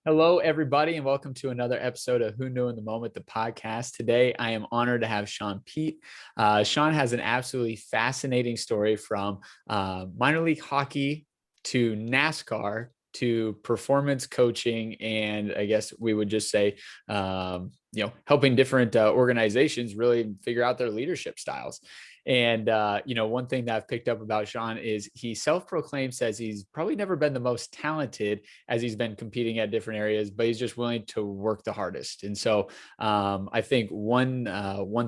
Hello, everybody, and welcome to another episode of Who Knew in the Moment, the podcast. Today, I am honored to have Shaun Peet. Shaun has an absolutely fascinating story from minor league hockey to NASCAR to performance coaching, and I guess we would just say, helping different organizations really figure out their leadership styles. And, one thing that I've picked up about Shaun is he self-proclaimed says he's probably never been the most talented as he's been competing at different areas, but he's just willing to work the hardest. And so I think one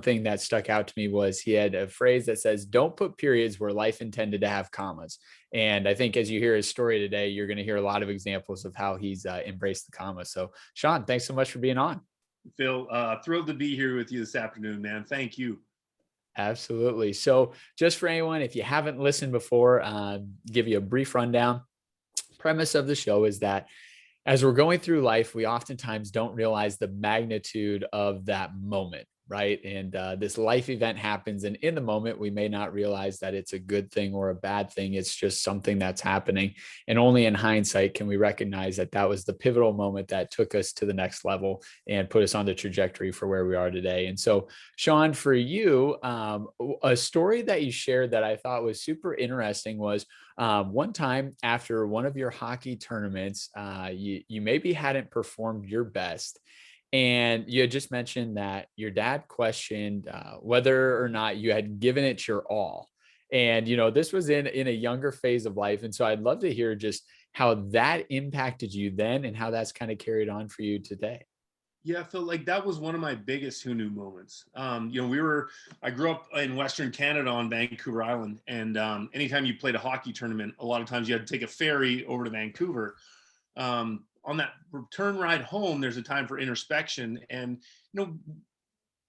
thing that stuck out to me was he had a phrase that says, "Don't put periods where life intended to have commas." And I think as you hear his story today, you're going to hear a lot of examples of how he's embraced the comma. So Shaun, thanks so much for being on. Phil, thrilled to be here with you this afternoon, man. Thank you. Absolutely. So just for anyone, if you haven't listened before, give you a brief rundown. Premise of the show is that as we're going through life, we oftentimes don't realize the magnitude of that moment, right? And this life event happens, and in the moment, we may not realize that it's a good thing or a bad thing. It's just something that's happening. And only in hindsight can we recognize that that was the pivotal moment that took us to the next level and put us on the trajectory for where we are today. And so, Shaun, for you, a story that you shared that I thought was super interesting was one time after one of your hockey tournaments, you maybe hadn't performed your best. And you had just mentioned that your dad questioned whether or not you had given it your all. And, this was in a younger phase of life. And so I'd love to hear just how that impacted you then and how that's kind of carried on for you today. Yeah, Phil, like that was one of my biggest who knew moments. I grew up in Western Canada on Vancouver Island. And anytime you played a hockey tournament, a lot of times you had to take a ferry over to Vancouver. On that return ride home, there's a time for introspection. And,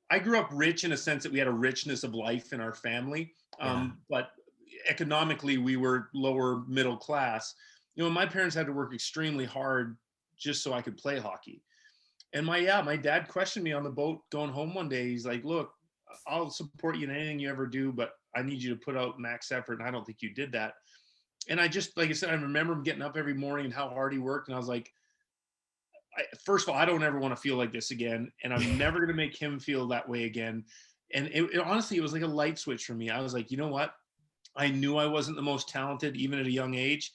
I grew up rich in a sense that we had a richness of life in our family. Yeah. But economically, we were lower middle class. My parents had to work extremely hard just so I could play hockey. And my dad questioned me on the boat going home one day. He's like, "Look, I'll support you in anything you ever do, but I need you to put out max effort." And I don't think you did that. And I just, like I said, I remember him getting up every morning and how hard he worked. And I was like, first of all, I don't ever want to feel like this again. And I'm never going to make him feel that way again. And honestly, it was like a light switch for me. I was like, you know what? I knew I wasn't the most talented, even at a young age.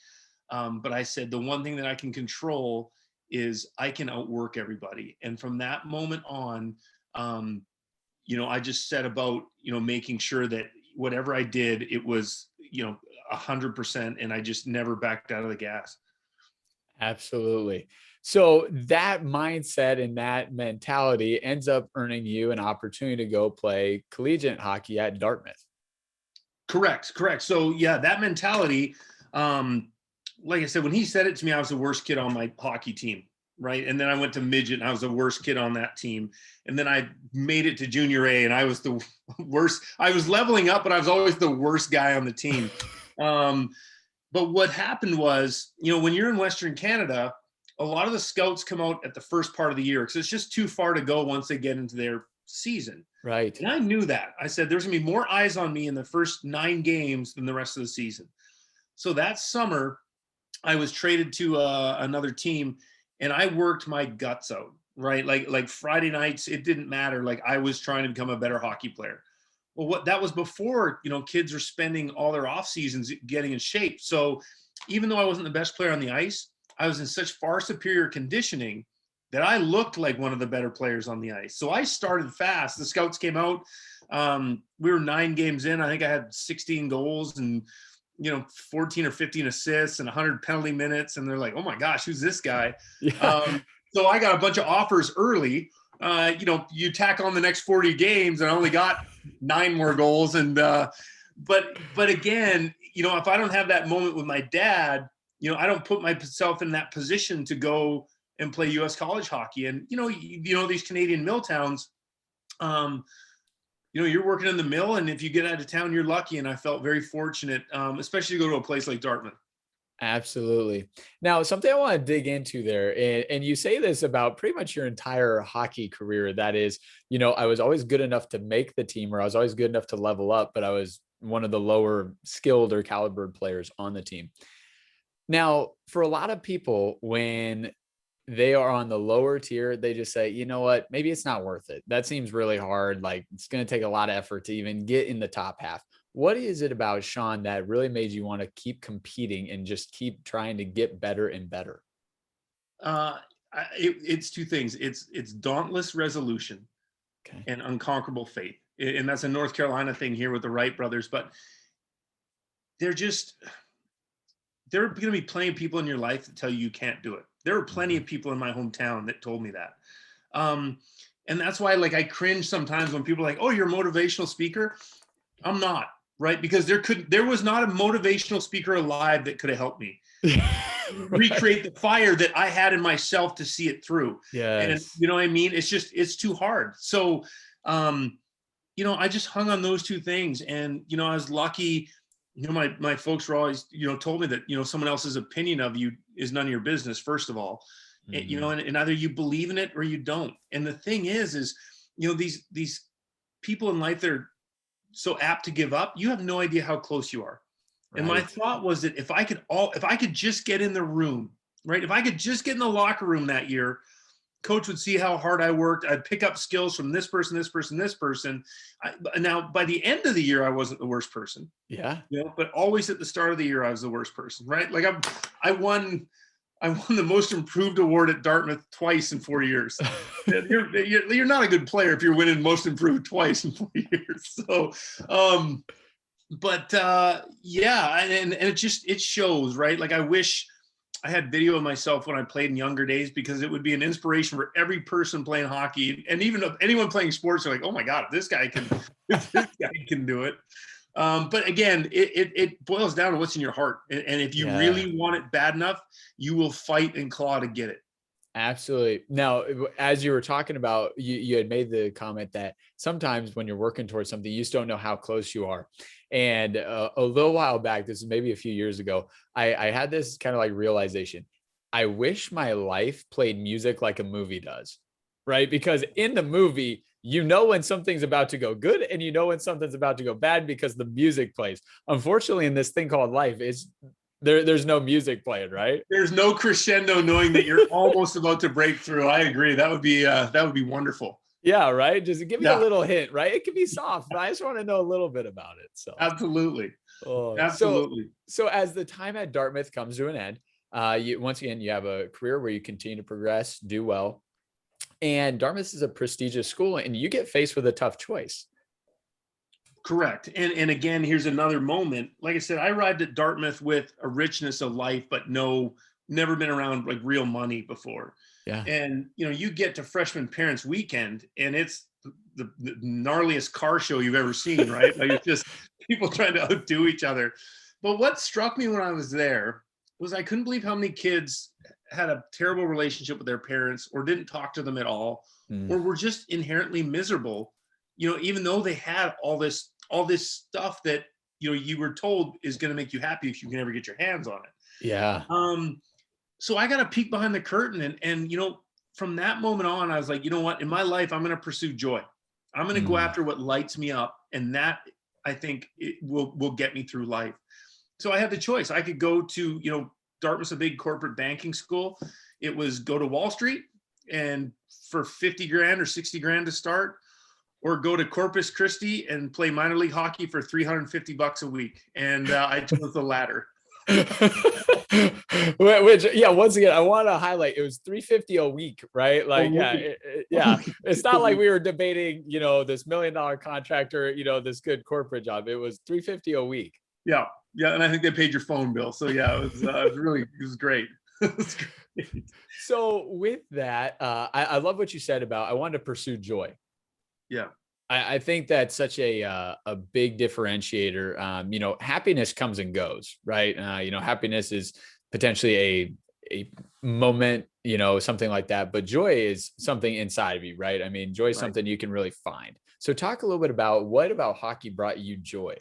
But I said, the one thing that I can control is I can outwork everybody. And from that moment on, I just set about, making sure that whatever I did, it was, 100%. And I just never backed out of the gas. Absolutely. So that mindset and that mentality ends up earning you an opportunity to go play collegiate hockey at Dartmouth. Correct. So yeah, that mentality, like I said, when he said it to me, I was the worst kid on my hockey team. Right. And then I went to midget and I was the worst kid on that team. And then I made it to junior A and I was the worst. I was leveling up, but I was always the worst guy on the team. But what happened was, when you're in Western Canada, a lot of the scouts come out at the first part of the year because it's just too far to go once they get into their season. Right. And I knew that. I said, there's going to be more eyes on me in the first 9 games than the rest of the season. So that summer, I was traded to another team and I worked my guts out, right? Like Friday nights, it didn't matter. Like I was trying to become a better hockey player. Well, that was before, kids are spending all their off seasons getting in shape. So even though I wasn't the best player on the ice, I was in such far superior conditioning that I looked like one of the better players on the ice. So I started fast. The scouts came out. We were 9 games in. I think I had 16 goals and 14 or 15 assists and 100 penalty minutes. And they're like, "Oh my gosh, who's this guy?" Yeah. So I got a bunch of offers early. You tack on the next 40 games and I only got 9 more goals. And, but again, if I don't have that moment with my dad, I don't put myself in that position to go and play U.S. college hockey. And, these Canadian mill towns, you're working in the mill, and if you get out of town, you're lucky. And I felt very fortunate, especially to go to a place like Dartmouth. Absolutely. Now, something I want to dig into there, and you say this about pretty much your entire hockey career. That is, I was always good enough to make the team, or I was always good enough to level up, but I was one of the lower skilled or calibered players on the team. Now, for a lot of people, when they are on the lower tier, they just say, you know what, maybe it's not worth it. That seems really hard. Like it's going to take a lot of effort to even get in the top half. What is it about Shaun that really made you want to keep competing and just keep trying to get better and better? Uh, it's two things. It's dauntless resolution Okay. and unconquerable faith, and that's a North Carolina thing here with the Wright brothers. But they're just there are going to be plenty of people in your life that tell you you can't do it. There are plenty Mhm. of people in my hometown that told me that. Um, and that's why, like, I cringe sometimes when people are like, "Oh, you're a motivational speaker." I'm not, right? Because there was not a motivational speaker alive that could have helped me Right. recreate the fire that I had in myself to see it through. And Yes. you know what I mean? It's too hard. So, um, I just hung on those two things. And, I was lucky, my folks were always, told me that, someone else's opinion of you is none of your business, first of all. Mhm. And either you believe in it or you don't. And the thing is, these people in life that are so apt to give up, you have no idea how close you are. And my Right. thought was that if I could just get in the room, right? If I could just get in the locker room that year, coach would see how hard I worked. I'd pick up skills from this person, this person, this person. Now, by the end of the year, I wasn't the worst person, Yeah. but always at the start of the year, I was the worst person, right? Like I won, I won the most improved award at Dartmouth twice in 4 years. You're not a good player if you're winning most improved twice in 4 years. So, but yeah, and it shows, right? Like I wish I had video of myself when I played in younger days, because it would be an inspiration for every person playing hockey, and even if anyone playing sports are like, oh my god, if this guy can do it. But again, it boils down to what's in your heart, and if you Yeah. really want it bad enough, you will fight and claw to get it. Absolutely. Now, as you were talking about, you had made the comment that sometimes when you're working towards something, you just don't know how close you are. And a little while back, this is maybe a few years ago, I had this kind of like realization. I wish my life played music like a movie does, right? Because in the movie, you know when something's about to go good and you know when something's about to go bad because the music plays. Unfortunately, in this thing called life, there's no music playing, right? There's no crescendo knowing that you're almost about to break through. I agree. That would be wonderful. Yeah, right. Just give me a Yeah, little hint, right? It can be soft, but I just want to know a little bit about it. So, absolutely, oh, so, absolutely. so as the time at Dartmouth comes to an end, you once again you have a career where you continue to progress, do well, and Dartmouth is a prestigious school, and you get faced with a tough choice. Correct. And again, here's another moment. Like I said, I arrived at Dartmouth with a richness of life, but never been around like real money before. Yeah. And you get to freshman parents weekend, and it's the gnarliest car show you've ever seen, right? Like it's just people trying to outdo each other. But what struck me when I was there was I couldn't believe how many kids had a terrible relationship with their parents, or didn't talk to them at all, Mm, or were just inherently miserable, even though they had all this stuff that you were told is going to make you happy if you can ever get your hands on yeah. it. So I got a peek behind the curtain, and from that moment on, I was like, you know what, in my life, I'm going to pursue joy. I'm going to go Mm, after what lights me up, and that, I think, it will get me through life. So I had the choice. I could go to, Dartmouth's a big corporate banking school. It was go to Wall Street and for 50 grand or 60 grand to start, or go to Corpus Christi and play minor league hockey for $350 a week. And I chose the latter. Which, yeah, once again, I want to highlight it was 350 a week, right? A Like, yeah, week. yeah. It's A not like week. we were debating, this $1 million contractor, this good corporate job. It was 350 a week. Yeah. Yeah. And I think they paid your phone bill. So yeah, it was great. It was great. So with that, I love what you said about I wanted to pursue joy. Yeah. I think that's such a big differentiator. Happiness comes and goes, right? Happiness is potentially a moment, something like that. But joy is something inside of you, right? I mean, joy is Right. something you can really find. So talk a little bit about what about hockey brought you joy?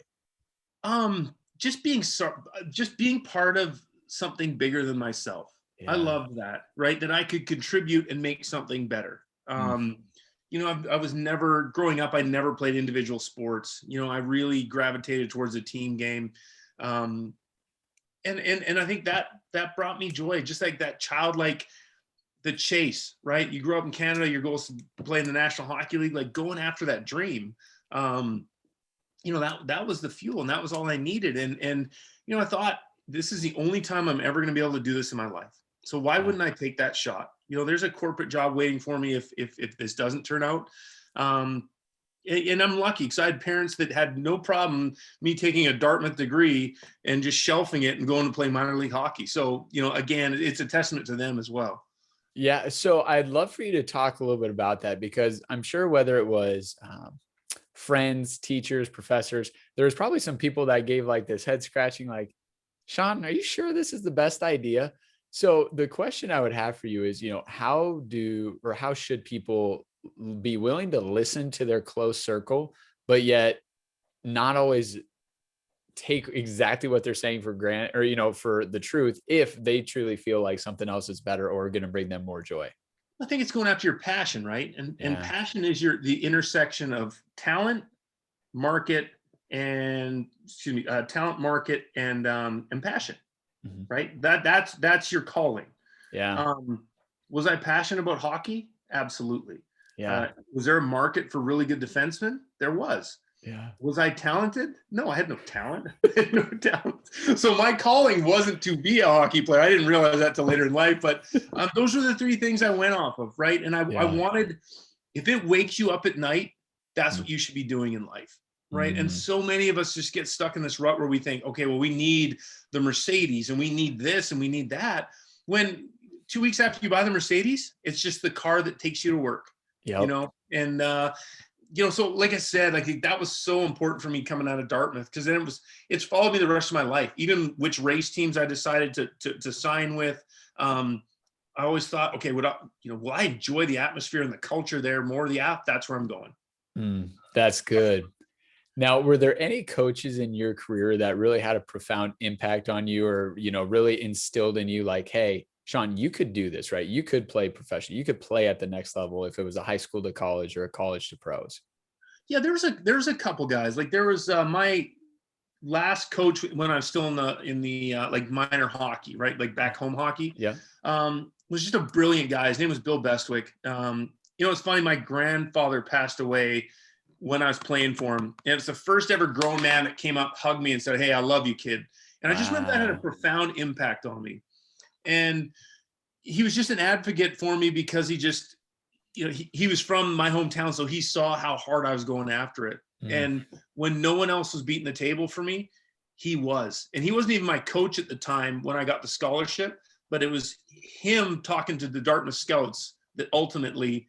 Just being part of something bigger than myself. I Yeah. loved that, right? That I could contribute and make something better. Mm, I was never growing up. I never played individual sports. I really gravitated towards a team game, um, and I think that brought me joy. Just like that childlike the chase, right? You grew up in Canada, your goal is to play in the National Hockey League, like going after that dream. That was the fuel, and that was all I needed. And I thought, this is the only time I'm ever going to be able to do this in my life. So why wouldn't I take that shot? There's a corporate job waiting for me if this doesn't turn out. And I'm lucky because I had parents that had no problem me taking a Dartmouth degree and just shelving it and going to play minor league hockey. So, again, it's a testament to them as well. Yeah. So I'd love for you to talk a little bit about that, because I'm sure whether it was friends, teachers, professors, there was probably some people that gave like this head scratching, like, Shaun, are you sure this is the best idea? So the question I would have for you is, how should people be willing to listen to their close circle, but yet not always take exactly what they're saying for granted, or, for the truth, if they truly feel like something else is better or going to bring them more joy? I think it's going after your passion, right? And passion is the intersection of talent, market, and talent, market, and passion, Mm-hmm. right? That's your calling. Yeah. Was I passionate about hockey? Absolutely. Yeah. Was there a market for really good defensemen? There was. Yeah. Was I talented? No, I had no talent. I had no talent. So my calling wasn't to be a hockey player. I didn't realize that till later in life, but those were the three things I went off of, right? And I wanted, if it wakes you up at night, that's what you should be doing in life, right? And so many of us just get stuck in this rut where we think, okay, well, we need the Mercedes and we need this and we need that. When 2 weeks after you buy the Mercedes, it's just the car that takes you to work, and so like I said, I think that was so important for me coming out of Dartmouth, because then it's followed me the rest of my life. Even which race teams I decided to sign with, I always thought, okay, will I enjoy the atmosphere and the culture there more? That's where I'm going. That's good. Now, were there any coaches in your career that really had a profound impact on you, or, really instilled in you like, hey, Shaun, you could do this, right? You could play professional. You could play at the next level if it was a high school to college or a college to pros. Yeah, there was a couple guys. Like there was my last coach when I was still in the like minor hockey, right? Like back home hockey. Yeah. Was just a brilliant guy. His name was Bill Bestwick. It's funny. My grandfather passed away when I was playing for him, and it's the first ever grown man that came up, hugged me, and said, "Hey, I love you, kid." And I just remember that had a profound impact on me. And he was just an advocate for me because he just, he was from my hometown. So he saw how hard I was going after it. And when no one else was beating the table for me, he was. And he wasn't even my coach at the time when I got the scholarship, but it was him talking to the Dartmouth scouts that ultimately,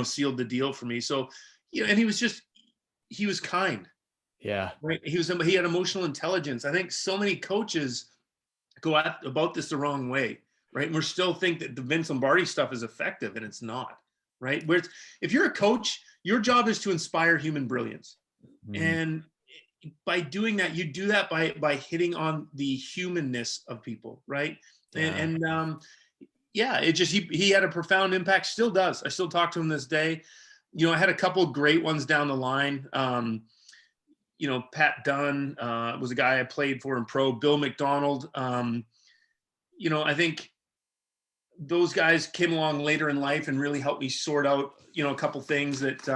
sealed the deal for me. So, and he was kind. Yeah. Right. He had emotional intelligence. I think so many coaches go about this the wrong way, right? And we still think that the Vince Lombardi stuff is effective, and it's not, right? If you're a coach, your job is to inspire human brilliance. And by doing that, you do that by hitting on the humanness of people, right? Yeah. He had a profound impact, still does. I still talk to him this day. I had a couple of great ones down the line. Pat Dunn was a guy I played for in pro. Bill McDonald. I think those guys came along later in life and really helped me sort out, a couple things that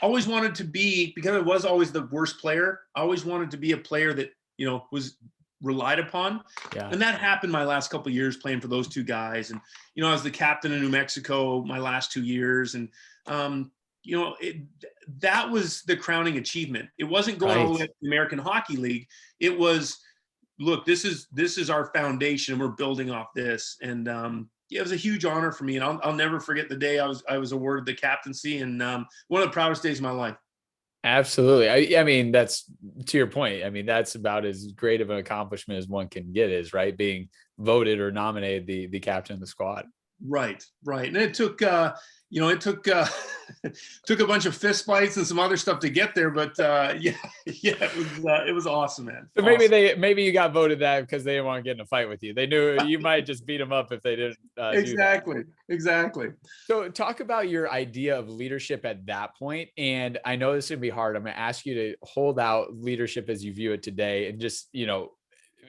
always wanted to be, because I was always the worst player. I always wanted to be a player that, was relied upon. Yeah. And that happened my last couple of years playing for those two guys. And, I was the captain in New Mexico my last 2 years. And, that was the crowning achievement. It wasn't going all the way to the American Hockey League. It was, look, this is our foundation, and we're building off this. And it was a huge honor for me. And I'll never forget the day I was awarded the captaincy, and one of the proudest days of my life. Absolutely. I mean, that's to your point. I mean, that's about as great of an accomplishment as one can get, is right, being voted or nominated the captain of the squad. Right. And it took took a bunch of fist fights and some other stuff to get there, but it was awesome, man. So maybe you got voted that because they didn't want to get in a fight with you. They knew you might just beat them up if they didn't. Exactly. So talk about your idea of leadership at that point. And I know this is gonna be hard. I'm gonna ask you to hold out leadership as you view it today, and just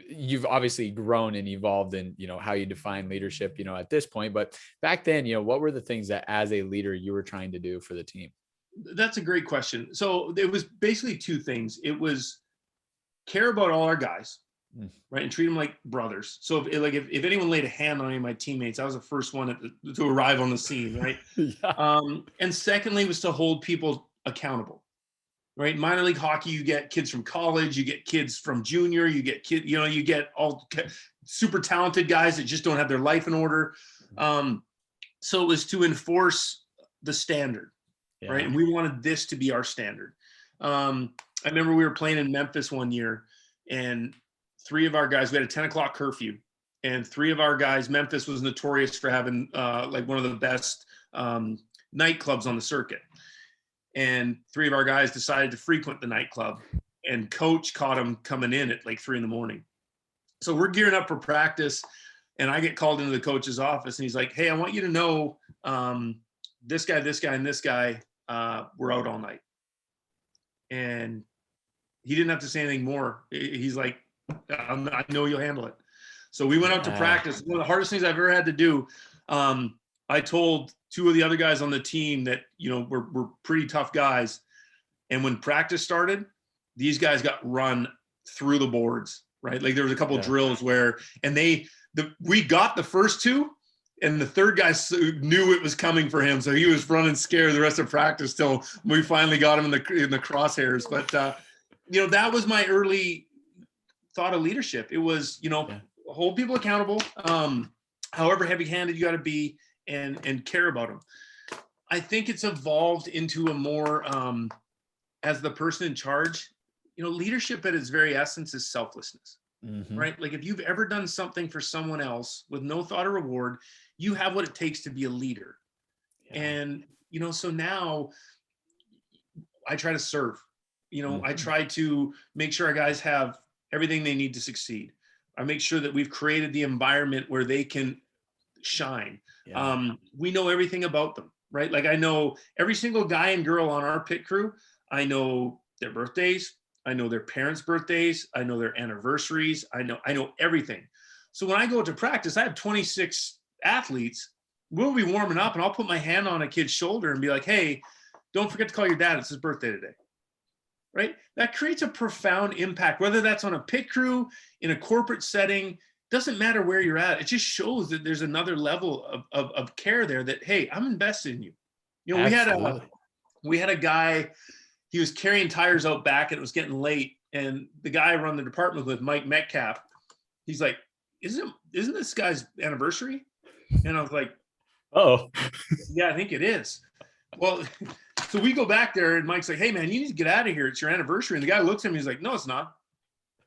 you've obviously grown and evolved in, how you define leadership, at this point, but back then, what were the things that as a leader you were trying to do for the team? That's a great question. So it was basically two things. It was care about all our guys, right, and treat them like brothers. So if anyone laid a hand on any of my teammates, I was the first one to arrive on the scene, right? Yeah. And secondly was to hold people accountable, right? Minor league hockey, you get kids from college, you get kids from junior, you get you get all super talented guys that just don't have their life in order. So it was to enforce the standard, right? And we wanted this to be our standard. I remember we were playing in Memphis one year, and three of our guys, we had a 10 o'clock curfew, and three of our guys, Memphis was notorious for having like one of the best nightclubs on the circuit. And three of our guys decided to frequent the nightclub, and coach caught them coming in at like 3 a.m. So we're gearing up for practice, and I get called into the coach's office, and he's like, "Hey, I want you to know this guy, and this guy were out all night." And he didn't have to say anything more. He's like, I know you'll handle it. So we went out to practice. One of the hardest things I've ever had to do. I told two of the other guys on the team that, were pretty tough guys. And when practice started, these guys got run through the boards, right? Like there was a couple drills where, and we got the first two, and the third guy knew it was coming for him. So he was running scared the rest of practice till we finally got him in the crosshairs. But, that was my early thought of leadership. It was, hold people accountable, however heavy-handed you got to be, and care about them. I think it's evolved into a more, as the person in charge, leadership at its very essence is selflessness, right? Like if you've ever done something for someone else with no thought or reward, you have what it takes to be a leader. And, so now I try to serve, I try to make sure our guys have everything they need to succeed. I make sure that we've created the environment where they can shine. We know everything about them, right? Like I know every single guy and girl on our pit crew. I know their birthdays. I know their parents' birthdays. I know their anniversaries. I know everything. So when I go to practice, I have 26 athletes. We'll be warming up, and I'll put my hand on a kid's shoulder and be like, "Hey, don't forget to call your dad. It's his birthday today." Right? That creates a profound impact, whether that's on a pit crew, in a corporate setting, doesn't matter where you're at. It just shows that there's another level of care there that, hey, I'm invested in you. We had a guy, he was carrying tires out back and it was getting late. And the guy I run the department with, Mike Metcalf, he's like, isn't this guy's anniversary? And I was like, oh, yeah, I think it is. Well, so we go back there and Mike's like, "Hey man, you need to get out of here. It's your anniversary." And the guy looks at me, he's like, "No, it's not."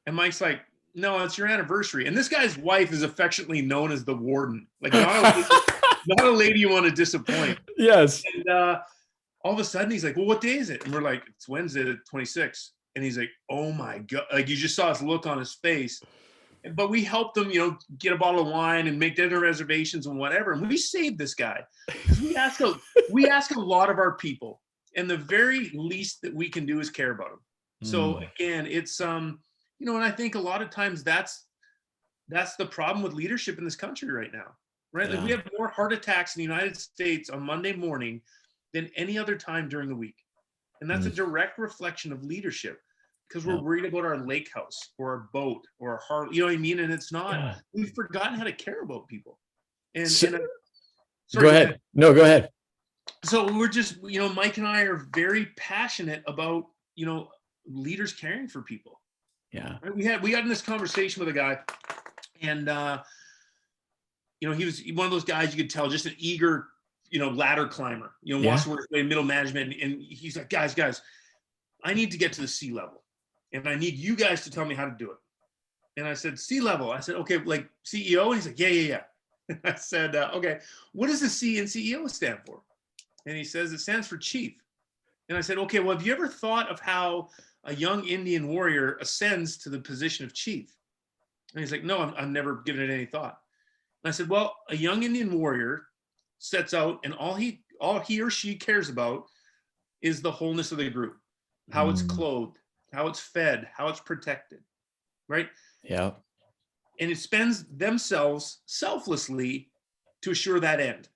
And Mike's like, "No, it's your anniversary." And this guy's wife is affectionately known as the warden. Like not a lady you want to disappoint. Yes. And all of a sudden he's like, "Well, what day is it?" And we're like, "It's Wednesday the 26th." And he's like, "Oh my God." Like you just saw his look on his face. But we helped them, get a bottle of wine and make dinner reservations and whatever. And we saved this guy. We ask a lot of our people, and the very least that we can do is care about them. So again, it's and I think a lot of times that's the problem with leadership in this country right now, right? Like we have more heart attacks in the United States on Monday morning than any other time during the week, and that's a direct reflection of leadership. Because we're worried about our lake house or our boat or our heart, you know what I mean? And it's not, we've forgotten how to care about people. And, sorry, go ahead. No, go ahead. So we're just, Mike and I are very passionate about, leaders caring for people. Yeah. Right? We got in this conversation with a guy, and, he was one of those guys you could tell, just an eager, ladder climber, wants to work in middle management. And he's like, guys, I need to get to the C level. And I need you guys to tell me how to do it. And I said, C level. I said, okay, like CEO? And he's like, yeah. And I said, okay, what does the C in CEO stand for? And he says, it stands for chief. And I said, okay, well, have you ever thought of how a young Indian warrior ascends to the position of chief? And he's like, no, I've never given it any thought. And I said, well, a young Indian warrior sets out, and all he or she cares about is the wholeness of the group, how it's clothed, how it's fed, how it's protected, right? Yeah. and it spends themselves selflessly to assure that end.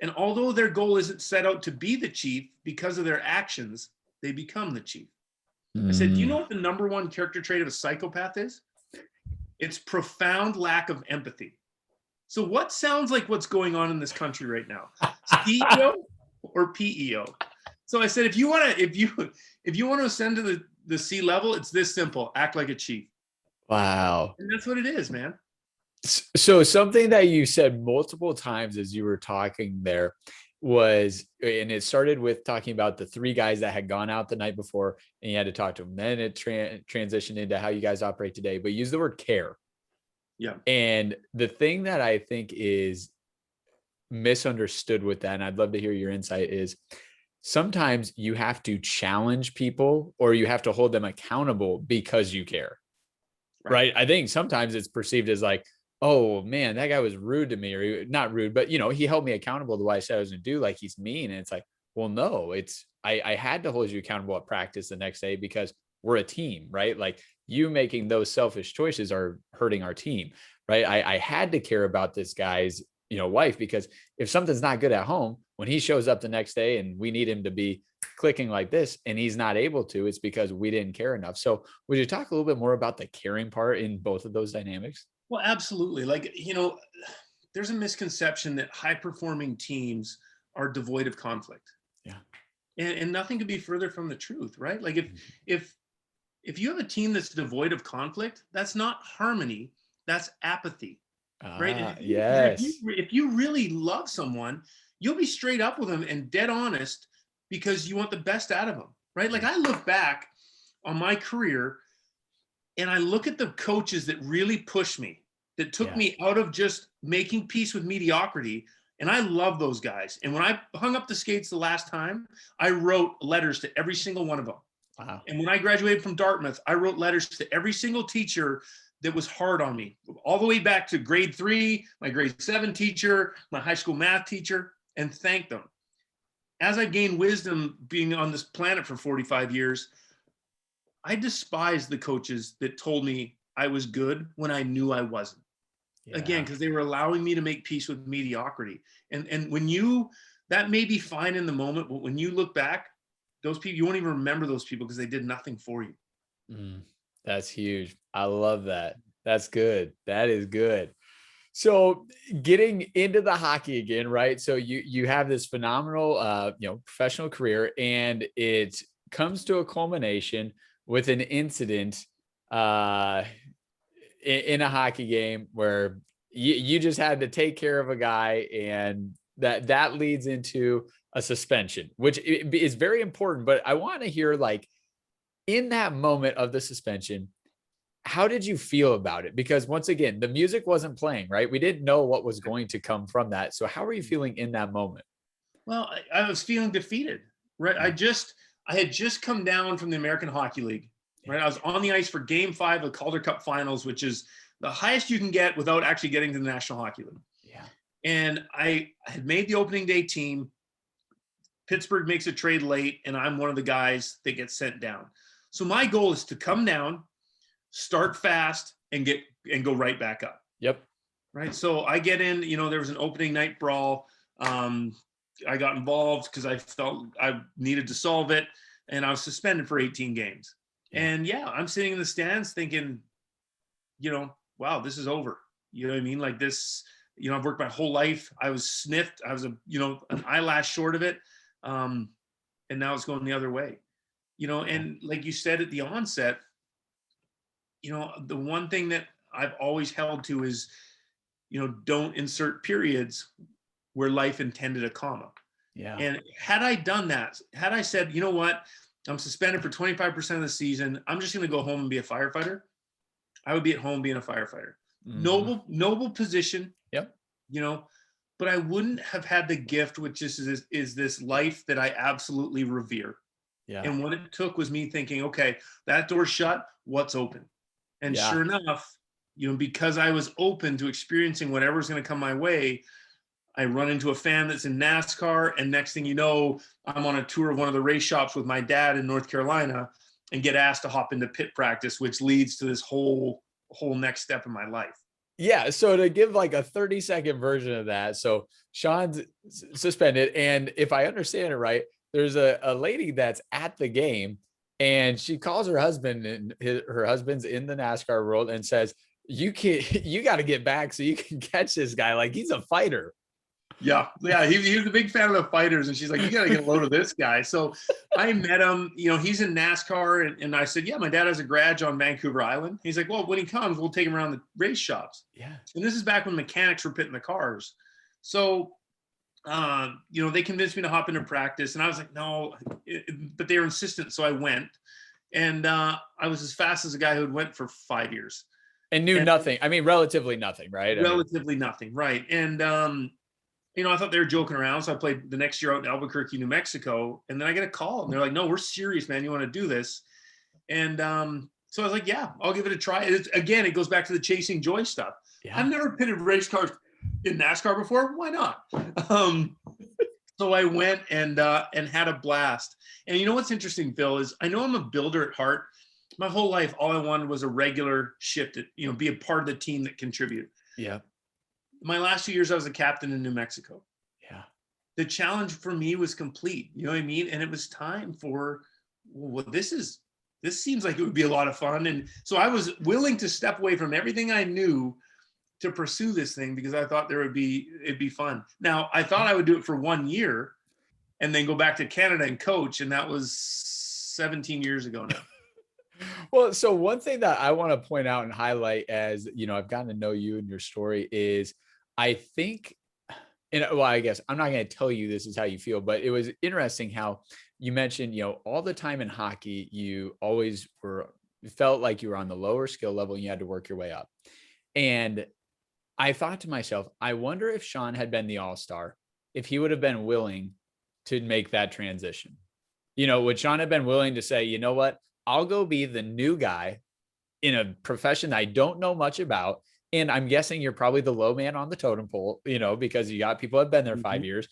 And although their goal isn't set out to be the chief, because of their actions, they become the chief. I said, do you know what the number one character trait of a psychopath is? It's profound lack of empathy. So what sounds like what's going on in this country right now? CEO or PEO? So I said, if you want to ascend to the C level, it's this simple: act like a chief. Wow. And that's what it is, man. So something that you said multiple times as you were talking there was, and it started with talking about the three guys that had gone out the night before and you had to talk to them. Then it transitioned into how you guys operate today, but use the word care. Yeah. And the thing that I think is misunderstood with that, and I'd love to hear your insight, is sometimes you have to challenge people or you have to hold them accountable because you care. Right. I think sometimes it's perceived as like, oh man, that guy was rude to me, or not rude, but he held me accountable to what I said I was going to do. Like, he's mean. And it's like, well, no, I had to hold you accountable at practice the next day because we're a team, right? Like, you making those selfish choices are hurting our team, right? I had to care about this guy's, wife, because if something's not good at home, when he shows up the next day and we need him to be clicking like this and he's not able to, it's because we didn't care enough. So would you talk a little bit more about the caring part in both of those dynamics? Well, absolutely. Like, there's a misconception that high performing teams are devoid of conflict. Yeah. And nothing could be further from the truth, right? Like, if you have a team that's devoid of conflict, that's not harmony, that's apathy. Right? Yes. If you really love someone, you'll be straight up with them and dead honest because you want the best out of them, right? Like, I look back on my career and I look at the coaches that really pushed me, that took me out of just making peace with mediocrity. And I love those guys. And when I hung up the skates the last time, I wrote letters to every single one of them. Wow. And when I graduated from Dartmouth, I wrote letters to every single teacher that was hard on me, all the way back to grade 3, my grade 7 teacher, my high school math teacher, and thanked them. As I gained wisdom being on this planet for 45 years, I despised the coaches that told me I was good when I knew I wasn't. Yeah. Again, because they were allowing me to make peace with mediocrity. And when that may be fine in the moment, but when you look back, those people, you won't even remember those people because they did nothing for you. That's huge. I love that. That's good. That is good. So getting into the hockey again, right? So you have this phenomenal, professional career, and it comes to a culmination with an incident in a hockey game where you just had to take care of a guy, and that leads into a suspension, which is very important. But I want to hear, like, in that moment of the suspension, how did you feel about it? Because once again, the music wasn't playing, right? We didn't know what was going to come from that. So how were you feeling in that moment? Well, I was feeling defeated, right? I had just come down from the American Hockey League, right? I was on the ice for Game 5 of Calder Cup Finals, which is the highest you can get without actually getting to the National Hockey League. Yeah. And I had made the opening day team. Pittsburgh makes a trade late, and I'm one of the guys that gets sent down. So my goal is to come down, start fast, and go right back up. Yep. Right. So I get in, there was an opening night brawl. I got involved because I felt I needed to solve it, and I was suspended for 18 games. Yeah. And I'm sitting in the stands thinking, wow, this is over. You know what I mean? Like this, I've worked my whole life. I was sniffed. I was an eyelash short of it. And now it's going the other way. And like you said at the onset, the one thing that I've always held to is, don't insert periods where life intended a comma. Yeah. And had I done that, had I said, you know what, I'm suspended for 25% of the season, I'm just going to go home and be a firefighter, I would be at home being a firefighter. Mm-hmm. Noble position. Yep. But I wouldn't have had the gift, which is this life that I absolutely revere. Yeah. And what it took was me thinking, okay, that door's shut, what's open? And sure enough, because I was open to experiencing whatever's going to come my way, I run into a fan that's in NASCAR, and next thing you know, I'm on a tour of one of the race shops with my dad in North Carolina and get asked to hop into pit practice, which leads to this whole next step in my life. Yeah, so to give like a 30-second version of that, so Shaun's suspended, and if I understand it right, there's a lady that's at the game, and she calls her husband, and her husband's in the NASCAR world, and says, "You can you got to get back so you can catch this guy. Like he's a fighter." Yeah, yeah, he was a big fan of the fighters, and she's like, "You got to get a load of this guy." So I met him. He's in NASCAR, and I said, "Yeah, my dad has a garage on Vancouver Island." He's like, "Well, when he comes, we'll take him around the race shops." Yeah. And this is back when mechanics were pitting the cars. So, they convinced me to hop into practice, and I was like, "No," but they were insistent, so I went, and I was as fast as a guy who had went for 5 years And knew and nothing. I mean, relatively nothing, right? I mean, relatively nothing, right? And I thought they were joking around. So I played the next year out in Albuquerque, New Mexico. And then I get a call and they're like, "No, we're serious, man. You want to do this?" And so I was like, "Yeah, I'll give it a try." Again, it goes back to the chasing joy stuff. yeah. I've never pitted race cars in NASCAR before. Why not? So I went and had a blast. And you know what's interesting, Phil, is I know I'm a builder at heart. My whole life, all I wanted was a regular shift, be a part of the team that contribute. Yeah. My last 2 years, I was a captain in New Mexico. Yeah. The challenge for me was complete. You know what I mean? And it was time for, well, this seems like it would be a lot of fun. And so I was willing to step away from everything I knew to pursue this thing because I thought it'd be fun. Now, I thought I would do it for 1 year and then go back to Canada and coach. And that was 17 years ago now. Well, so one thing that I want to point out and highlight as, I've gotten to know you and your story is I think, I guess I'm not going to tell you this is how you feel, but it was interesting how you mentioned, all the time in hockey, you always felt like you were on the lower skill level and you had to work your way up. And I thought to myself, I wonder if Shaun had been the all-star, if he would have been willing to make that transition. Would Shaun have been willing to say, "You know what? I'll go be the new guy in a profession I don't know much about." And I'm guessing you're probably the low man on the totem pole, because you got people that have been there 5 years.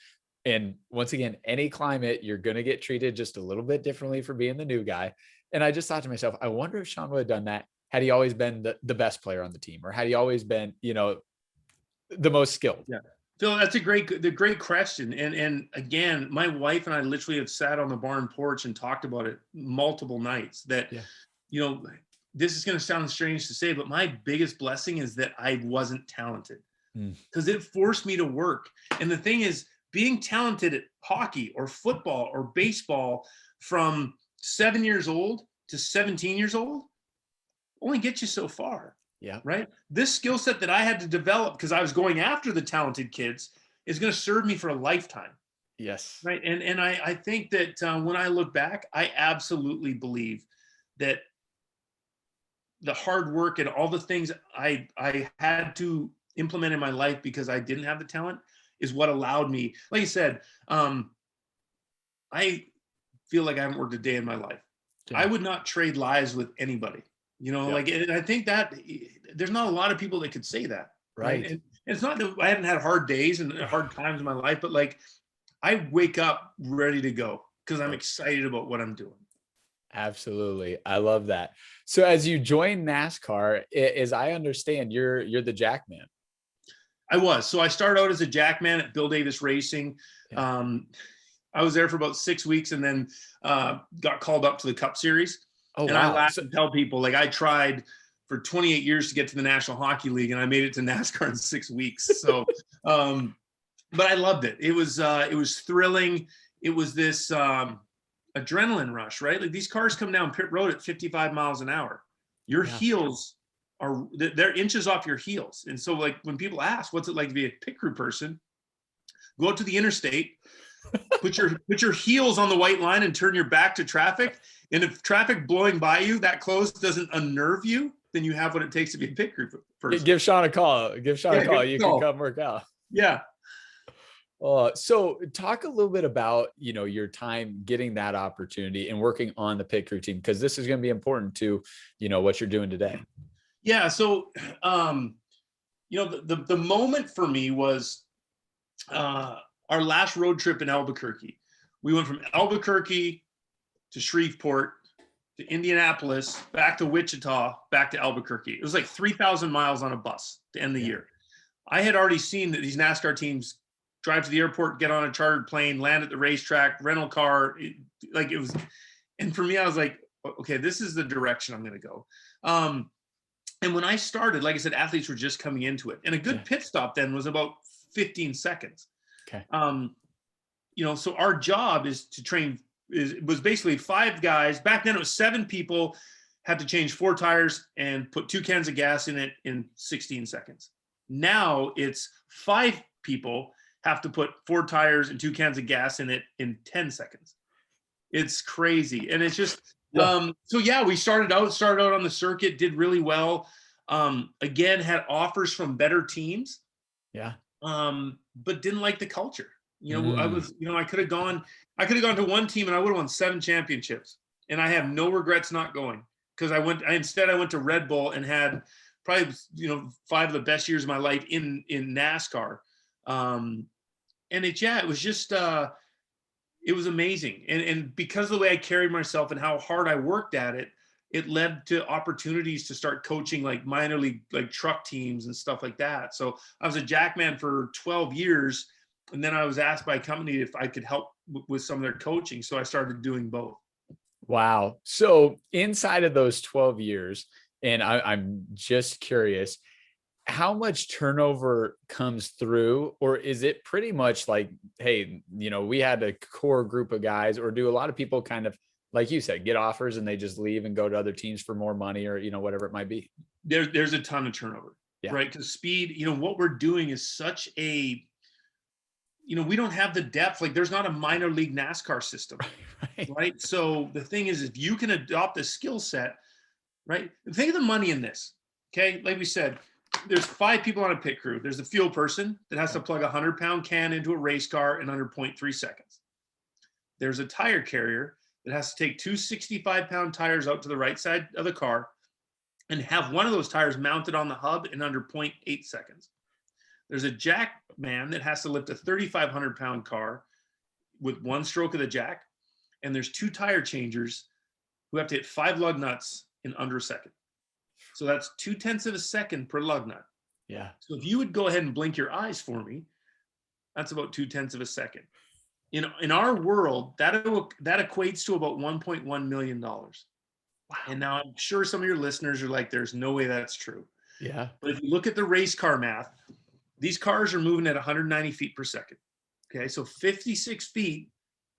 And once again, any climate, you're going to get treated just a little bit differently for being the new guy. And I just thought to myself, I wonder if Shaun would have done that had he always been the best player on the team, or had he always been, the most skilled. Yeah. Phil, that's a great question. And again, my wife and I literally have sat on the barn porch and talked about it multiple nights that, this is going to sound strange to say, but my biggest blessing is that I wasn't talented because it forced me to work. And the thing is, being talented at hockey or football or baseball from 7 years old to 17 years old only gets you so far. Yeah. Right. This skill set that I had to develop because I was going after the talented kids is going to serve me for a lifetime. Yes. Right. And I think that when I look back, I absolutely believe that the hard work and all the things I had to implement in my life because I didn't have the talent is what allowed me. Like you said, I feel like I haven't worked a day in my life. Yeah. I would not trade lives with anybody. And I think that there's not a lot of people that could say that. Right. And it's not that I haven't had hard days and hard times in my life, but like I wake up ready to go because I'm excited about what I'm doing. Absolutely. I love that. So as you join NASCAR, as I understand, you're the jackman. I was. So I started out as a jackman at Bill Davis Racing. Yeah. I was there for about 6 weeks and then got called up to the Cup Series. Oh, and wow. I laugh and tell people, like, I tried for 28 years to get to the National Hockey League, and I made it to NASCAR in 6 weeks. So, but I loved it. It was thrilling. It was this adrenaline rush, right? Like these cars come down pit road at 55 miles an hour. Your heels they're inches off your heels. And so, like, when people ask, what's it like to be a pit crew person? Go out to the interstate, put your heels on the white line and turn your back to traffic. And if traffic blowing by you that close doesn't unnerve you, then you have what it takes to be a pit crew person. Give Shaun a call. You can come work out. Yeah. So talk a little bit about, your time getting that opportunity and working on the pit crew team, because this is going to be important to, what you're doing today. Yeah. So, the moment for me was our last road trip in Albuquerque. We went from Albuquerque to Shreveport to Indianapolis, back to Wichita, back to Albuquerque. It was like 3,000 miles on a bus to end the year. I had already seen that these NASCAR teams drive to the airport, get on a chartered plane, land at the racetrack, rental car. It was, and for me, I was like, okay, this is the direction I'm going to go. And when I started, like I said, athletes were just coming into it. And a good pit stop then was about 15 seconds. Okay. So our job is to train, was basically 5 guys. Back then it was 7 people had to change 4 tires and put 2 cans of gas in it in 16 seconds. Now it's 5 people have to put 4 tires and 2 cans of gas in it in 10 seconds. It's crazy. And it's just, we started out on the circuit, did really well. Again, had offers from better teams. Yeah. But didn't like the culture. I could have gone to one team and I would have won 7 championships. And I have no regrets not going, because I went to Red Bull and had probably, 5 of the best years of my life in NASCAR. And it was just, it was amazing. And because of the way I carried myself and how hard I worked at it, it led to opportunities to start coaching like minor league, like truck teams and stuff like that. So I was a jackman for 12 years. And then I was asked by a company if I could help with some of their coaching. So I started doing both. Wow. So inside of those 12 years, and I'm just curious, how much turnover comes through, or is it pretty much like, hey, we had a core group of guys, or do a lot of people kind of, like you said, get offers and they just leave and go to other teams for more money, or, whatever it might be? There's a ton of turnover, right? Because speed, what we're doing is such a, we don't have the depth. Like there's not a minor league NASCAR system, right? So the thing is, if you can adopt the skill set, right? Think of the money in this, okay? Like we said, there's 5 people on a pit crew. There's the fuel person that has to plug a 100-pound can into a race car in under 0.3 seconds. There's a tire carrier that has to take 2 65-pound tires out to the right side of the car and have one of those tires mounted on the hub in under 0.8 seconds. There's a jack man that has to lift a 3,500-pound car with 1 stroke of the jack. And there's 2 tire changers who have to hit 5 lug nuts in under a second. So that's 0.2 of a second per lug nut. Yeah. So if you would go ahead and blink your eyes for me, that's about 0.2 of a second. In our world, that equates to about $1.1 million. Wow. And now I'm sure some of your listeners are like, there's no way that's true. Yeah. But if you look at the race car math, these cars are moving at 190 feet per second. Okay. So 56 feet,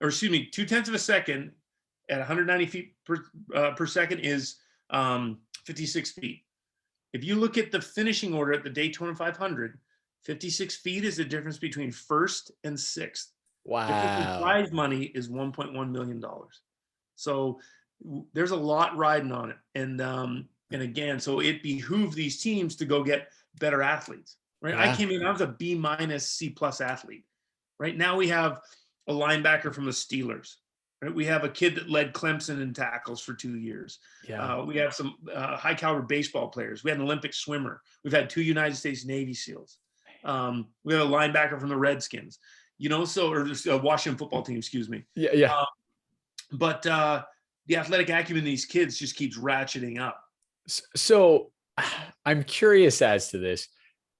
or excuse me, 0.2 of a second at 190 feet per second is 56 feet. If you look at the finishing order at the Daytona 500, 56 feet is the difference between 1st and 6th. Wow. Prize money is $1.1 million. So there's a lot riding on it. And again, so it behooved these teams to go get better athletes, right? Yeah. I came in, I was a B- C+ athlete. Right now we have a linebacker from the Steelers. Right? We have a kid that led Clemson in tackles for 2 years. Yeah. We have some high caliber baseball players. We had an Olympic swimmer. We've had 2 United States Navy SEALs. We have a linebacker from the Redskins, or Washington football team, excuse me. Yeah. Yeah. But the athletic acumen of these kids just keeps ratcheting up. So I'm curious as to this,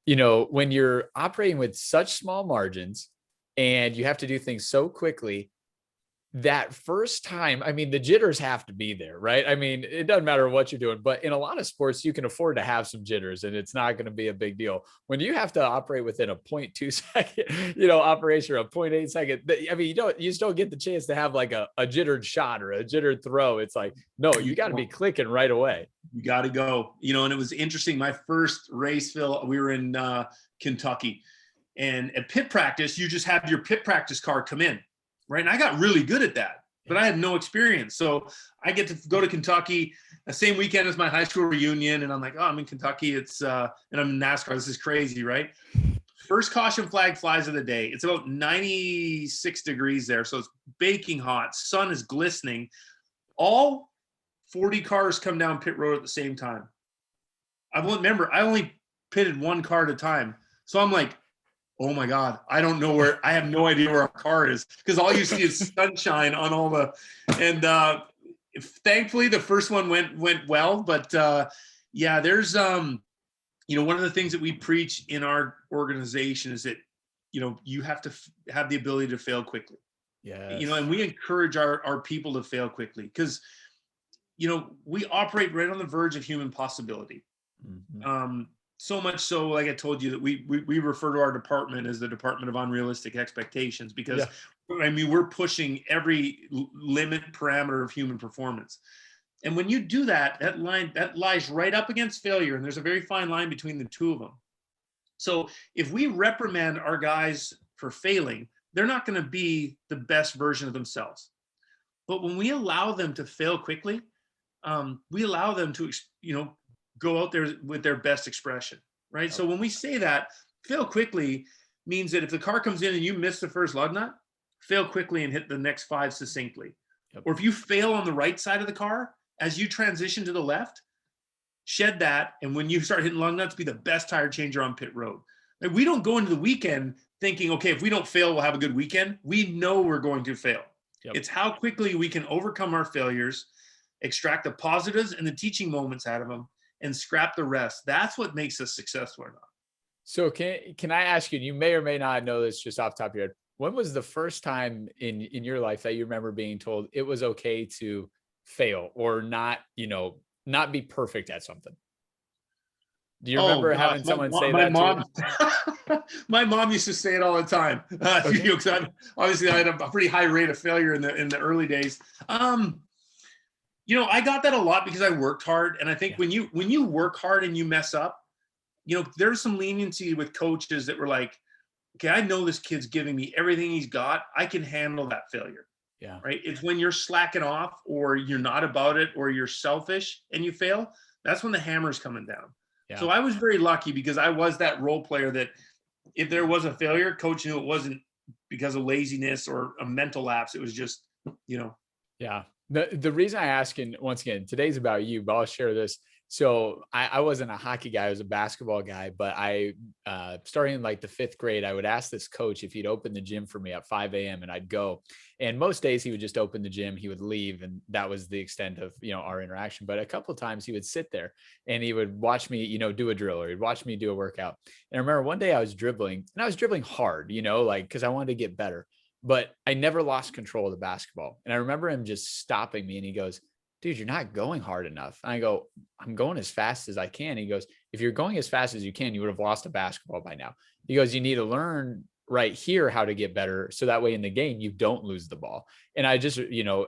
when you're operating with such small margins and you have to do things so quickly, that first time, I mean, the jitters have to be there, right? I mean, it doesn't matter what you're doing, but in a lot of sports, you can afford to have some jitters and it's not going to be a big deal. When you have to operate within a 0.2 second, operation or a 0.8 second, I mean, you just don't get the chance to have like a jittered shot or a jittered throw. It's like, no, you got to be clicking right away. You got to go, and it was interesting. My first race, Phil, we were in Kentucky, and at pit practice, you just have your pit practice car come in. Right. And I got really good at that, but I had no experience. So I get to go to Kentucky the same weekend as my high school reunion. And I'm like, oh, I'm in Kentucky. And I'm in NASCAR. This is crazy. Right. First caution flag flies of the day. It's about 96 degrees there. So it's baking hot. Sun is glistening. All 40 cars come down pit road at the same time. I only pitted 1 car at a time. So I'm like, oh my God, I have no idea where our car is, because all you see is sunshine on all and thankfully the first one went well, but yeah, there's one of the things that we preach in our organization is that you have to have the ability to fail quickly. Yes. And we encourage our people to fail quickly because we operate right on the verge of human possibility. Mm-hmm. So much so, like I told you, that we refer to our department as the Department of Unrealistic Expectations, because we're pushing every limit parameter of human performance. And when you do that, that lies right up against failure, and there's a very fine line between the two of them. So if we reprimand our guys for failing, they're not going to be the best version of themselves. But when we allow them to fail quickly, we allow them to go out there with their best expression, right? So when we say that, fail quickly means that if the car comes in and you miss the first lug nut, fail quickly and hit the next 5 succinctly. Yep. Or if you fail on the right side of the car, as you transition to the left, shed that, and when you start hitting lug nuts, be the best tire changer on pit road. Like, we don't go into the weekend thinking, okay, if we don't fail, we'll have a good weekend. We know we're going to fail. Yep. It's how quickly we can overcome our failures, extract the positives and the teaching moments out of them, and scrap the rest. That's what makes us successful or not. So can I ask you, you may or may not know this just off the top of your head, when was the first time in your life that you remember being told it was okay to fail or not be perfect at something? Do you remember having someone say that to you? My mom used to say it all the time. Okay. Obviously, I had a pretty high rate of failure in the early days. I got that a lot because I worked hard. And I think when you work hard and you mess up, there's some leniency with coaches that were like, okay, I know this kid's giving me everything he's got. I can handle that failure. Yeah. Right. It's when you're slacking off or you're not about it or you're selfish and you fail. That's when the hammer's coming down. Yeah. So I was very lucky because I was that role player that if there was a failure, coach knew it wasn't because of laziness or a mental lapse. It was just, Yeah. The reason I ask, and once again, today's about you, but I'll share this. So I wasn't a hockey guy. I was a basketball guy, but I, starting in like the 5th grade, I would ask this coach if he'd open the gym for me at 5 a.m. and I'd go. And most days he would just open the gym, he would leave. And that was the extent of, our interaction. But a couple of times he would sit there and he would watch me, do a drill, or he'd watch me do a workout. And I remember one day I was dribbling and I was dribbling hard, cause I wanted to get better, but I never lost control of the basketball. And I remember him just stopping me and he goes, dude, you're not going hard enough. And I go, I'm going as fast as I can. He goes, if you're going as fast as you can, you would have lost a basketball by now. He goes, you need to learn right here how to get better. So that way in the game, you don't lose the ball. And I just,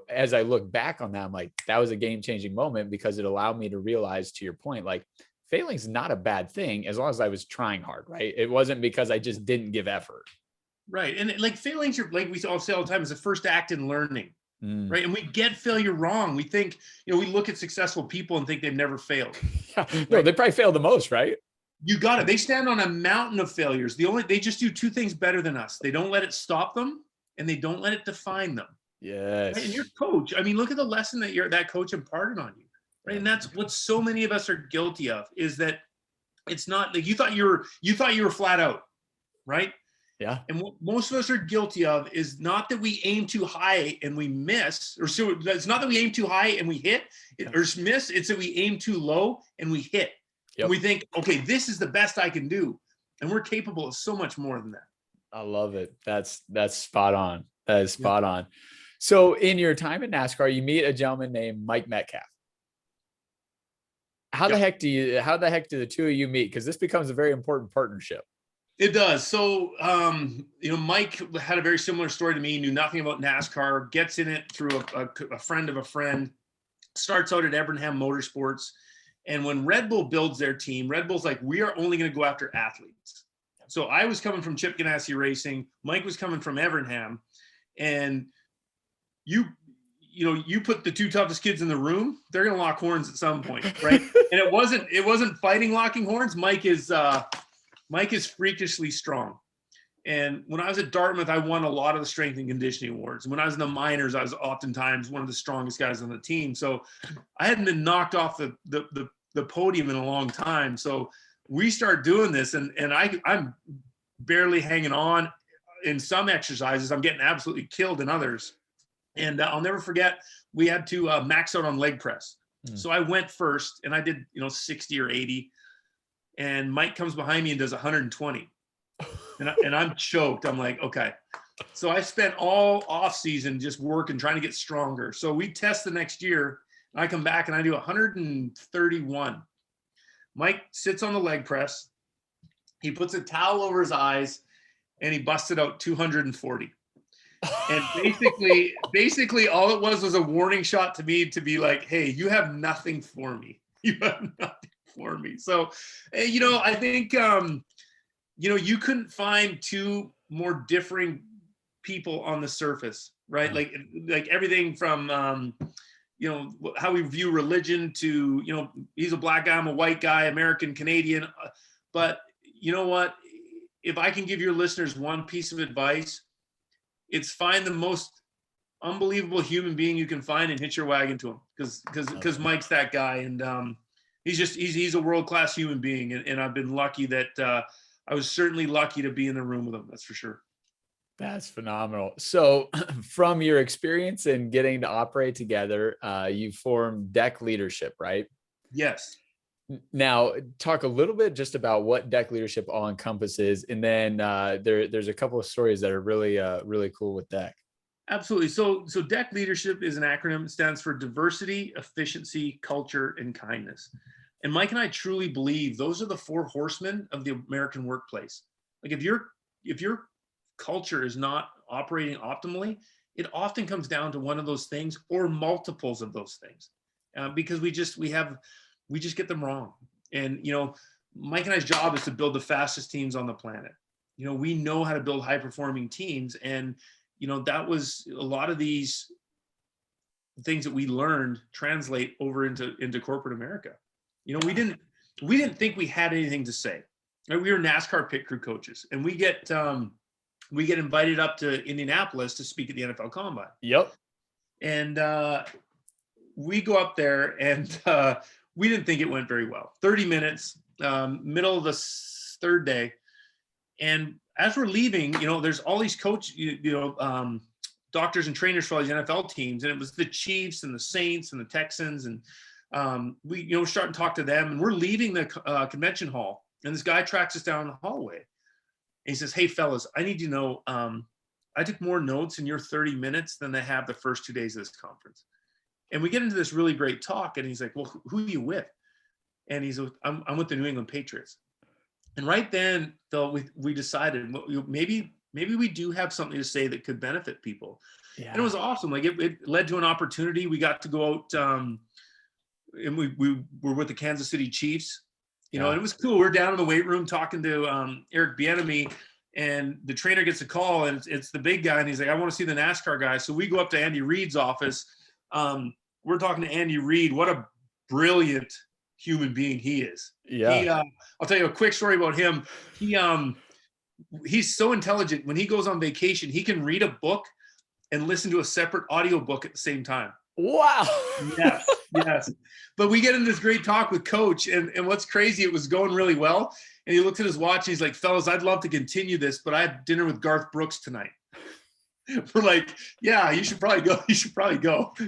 as I look back on that, I'm like, that was a game-changing moment because it allowed me to realize, to your point, like failing is not a bad thing as long as I was trying hard, right? It wasn't because I just didn't give effort. Right. And like failings are, like we all say all the time, is the first act in learning. Right. And we get failure wrong. We think, we look at successful people and think they've never failed. Yeah. No, right? They probably fail the most, right? You got it. They stand on a mountain of failures. They just do 2 things better than us. They don't let it stop them and they don't let it define them. Yes. Right? And your coach, look at the lesson that coach imparted on you. Right. And that's what so many of us are guilty of, is that it's not like you thought you were flat out. Right. Yeah. And what most of us are guilty of is not that we aim too high and we miss, or so it's not that we aim too high and we hit or miss. It's that we aim too low and we hit. Yep. And we think, okay, this is the best I can do. And we're capable of so much more than that. I love it. That's spot on. That is spot on. So in your time at NASCAR, you meet a gentleman named Mike Metcalf. How the heck do the two of you meet? Because this becomes a very important partnership. It does. So, Mike had a very similar story to me, knew nothing about NASCAR, gets in it through a friend of a friend, starts out at Evernham Motorsports. And when Red Bull builds their team, Red Bull's like, we are only going to go after athletes. So I was coming from Chip Ganassi Racing. Mike was coming from Evernham. And you put the 2 toughest kids in the room, they're going to lock horns at some point, right? And it wasn't fighting locking horns. Mike is freakishly strong. And when I was at Dartmouth, I won a lot of the strength and conditioning awards. When I was in the minors, I was oftentimes one of the strongest guys on the team. So I hadn't been knocked off the podium in a long time. So we start doing this and I'm barely hanging on in some exercises. I'm getting absolutely killed in others. And I'll never forget, we had to max out on leg press. Mm. So I went first and I did, 60 or 80. And Mike comes behind me and does 120. And I'm choked. I'm like, okay. So I spent all off season just working, trying to get stronger. So we test the next year. And I come back and I do 131. Mike sits on the leg press. He puts a towel over his eyes and he busted out 240. And basically all it was a warning shot to me to be like, hey, you have nothing for me. You have nothing for me. So, I think, you couldn't find two more differing people on the surface, right? Like everything from, how we view religion to, he's a black guy, I'm a white guy, American, Canadian. But you know what? If I can give your listeners one piece of advice, it's find the most unbelievable human being you can find and hitch your wagon to him, because Mike's that guy, and he's a world-class human being, and I've been lucky that I was certainly lucky to be in the room with him. That's for sure. That's phenomenal. So from your experience in getting to operate together, you formed Deck Leadership, right? Yes. Now, talk a little bit just about what Deck Leadership all encompasses, and then there's a couple of stories that are really cool with Deck. Absolutely. So Deck Leadership is an acronym. It stands for Diversity, Efficiency, Culture, and Kindness. And Mike and I truly believe those are the four horsemen of the American workplace. Like if your culture is not operating optimally, it often comes down to one of those things or multiples of those things, because we just get them wrong. And Mike and I's job is to build the fastest teams on the planet. We know how to build high performing teams, and that was a lot of these things that we learned translate over into corporate America. We didn't think we had anything to say. Right? We were NASCAR pit crew coaches, and we get invited up to Indianapolis to speak at the NFL Combine. Yep. And we go up there, and we didn't think it went very well. 30 minutes, middle of the third day, and as we're leaving, there's all these doctors and trainers for all these NFL teams, and it was the Chiefs and the Saints and the Texans, and we we're starting to talk to them, and we're leaving the convention hall, and this guy tracks us down the hallway, and he says, "Hey fellas, I need you to know, I took more notes in your 30 minutes than they have the first 2 days of this conference." And we get into this really great talk, and he's like, "Well, who are you with?" And he's like, I'm with the New England Patriots. And right then, Phil, we decided maybe we do have something to say that could benefit people. Yeah. And it was awesome. Like it led to an opportunity. We got to go out, and we were with the Kansas City Chiefs. And it was cool. We're down in the weight room talking to Eric Bieniemy, and the trainer gets a call, and it's the big guy, and he's like, "I want to see the NASCAR guy." So we go up to Andy Reid's office. We're talking to Andy Reid. What a brilliant human being he is. Yeah. I'll tell you a quick story about him. He's so intelligent. When he goes on vacation, he can read a book and listen to a separate audio book at the same time. Wow. Yes. But we get into this great talk with Coach, and what's crazy, it was going really well. And he looks at his watch, and he's like, "Fellas, I'd love to continue this, but I have dinner with Garth Brooks tonight." We're like, "Yeah, you should probably go.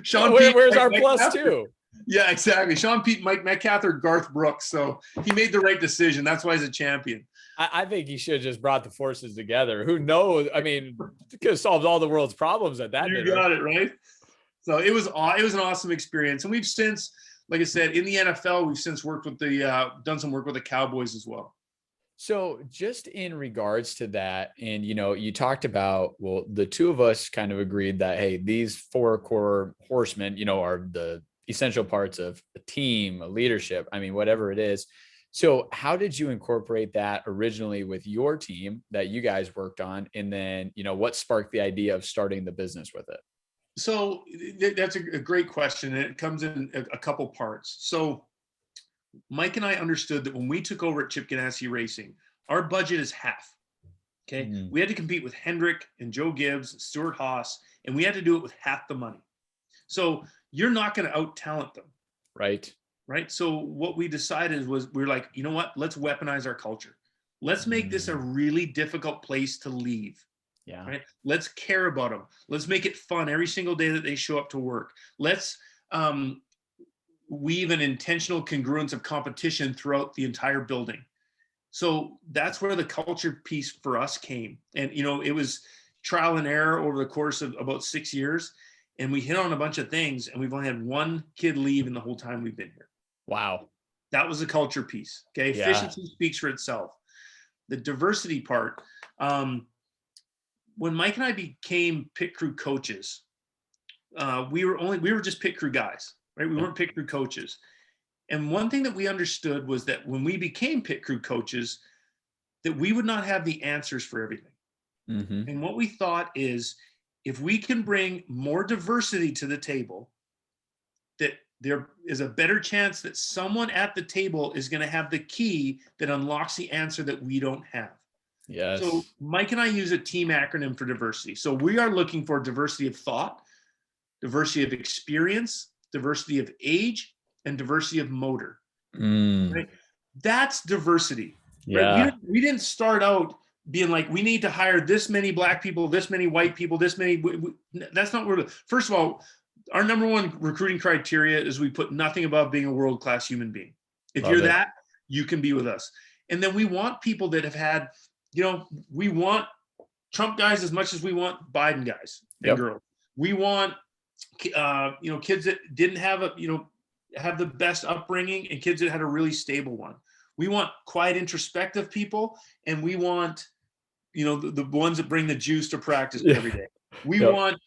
Shaun Peet, where's our plus two? Yeah, exactly. Shaun Peet, Mike Metcalf, or Garth Brooks. So he made the right decision. That's why he's a champion. I think he should have just brought the forces together. Who knows? I mean, could have solved all the world's problems at that. You got it, right? So it was an awesome experience. And we've since, like I said, in the NFL, we've since worked with done some work with the Cowboys as well. So just in regards to that, and, you talked about, well, the two of us kind of agreed that, hey, these four core horsemen, are the essential parts of a team, a leadership, I mean, whatever it is. So how did you incorporate that originally with your team that you guys worked on? And then, what sparked the idea of starting the business with it? So that's a great question. And it comes in a couple parts. So Mike and I understood that when we took over at Chip Ganassi Racing, our budget is half. Okay. Mm-hmm. We had to compete with Hendrick and Joe Gibbs, Stuart Haas, and we had to do it with half the money. So you're not going to out-talent them. Right. So what we decided was, we're like, you know what? Let's weaponize our culture. Let's make this a really difficult place to leave. Yeah. right? Let's care about them. Let's make it fun every single day that they show up to work. Let's weave an intentional congruence of competition throughout the entire building. So that's where the culture piece for us came. And, it was trial and error over the course of about 6 years. And we hit on a bunch of things, and we've only had one kid leave in the whole time we've been here. Wow. That was the culture piece. Okay. Yeah. Efficiency speaks for itself. The diversity part, when Mike and I became pit crew coaches, we were just pit crew guys, right? We weren't pit crew coaches. And one thing that we understood was that when we became pit crew coaches, that we would not have the answers for everything. Mm-hmm. And what we thought is, if we can bring more diversity to the table, that there is a better chance that someone at the table is going to have the key that unlocks the answer that we don't have. Yes. So Mike and I use a team acronym for diversity. So we are looking for diversity of thought, diversity of experience, diversity of age, and diversity of motor. Right? That's diversity. Yeah. Right? We didn't start out being like, we need to hire this many black people, this many white people, this many. That's not what. First of all, our number one recruiting criteria is we put nothing above being a world-class human being. If you're that, you can be with us. And then we want people that have had, we want Trump guys as much as we want Biden guys and girls. We want, kids that didn't have have the best upbringing, and kids that had a really stable one. We want quiet, introspective people, and we want, the ones that bring the juice to practice every day. We want,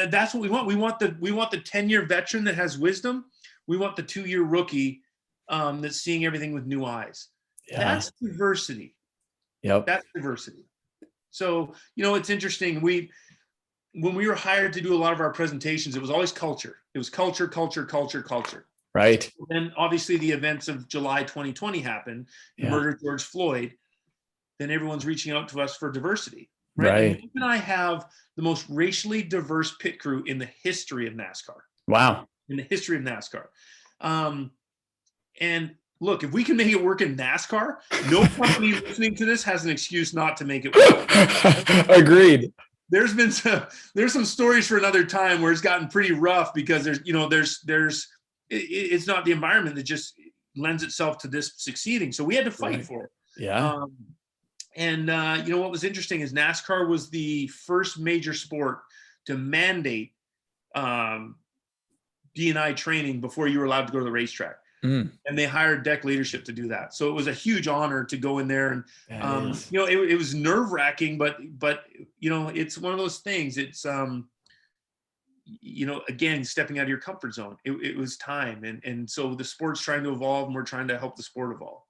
that's what we want. We want the 10-year veteran that has wisdom. We want the 2-year rookie that's seeing everything with new eyes. Yeah. That's diversity. That's diversity. So, it's interesting. When we were hired to do a lot of our presentations, it was always culture. It was culture, culture, culture, culture. Right. Then obviously the events of July 2020 happened, the murder of George Floyd. Then everyone's reaching out to us for diversity. Right. And Mike and I have the most racially diverse pit crew in the history of NASCAR. Wow. In the history of NASCAR. And look, if we can make it work in NASCAR, no company listening to this has an excuse not to make it work. Agreed. There's some stories for another time where it's gotten pretty rough because it's not the environment that just lends itself to this succeeding. So we had to fight for it. Yeah. What was interesting is NASCAR was the first major sport to mandate D&I training before you were allowed to go to the racetrack. And they hired deck leadership to do that. So it was a huge honor to go in there, and it was nerve-wracking, but it's one of those things. It's again, stepping out of your comfort zone. It was time, and so the sport's trying to evolve, and we're trying to help the sport evolve.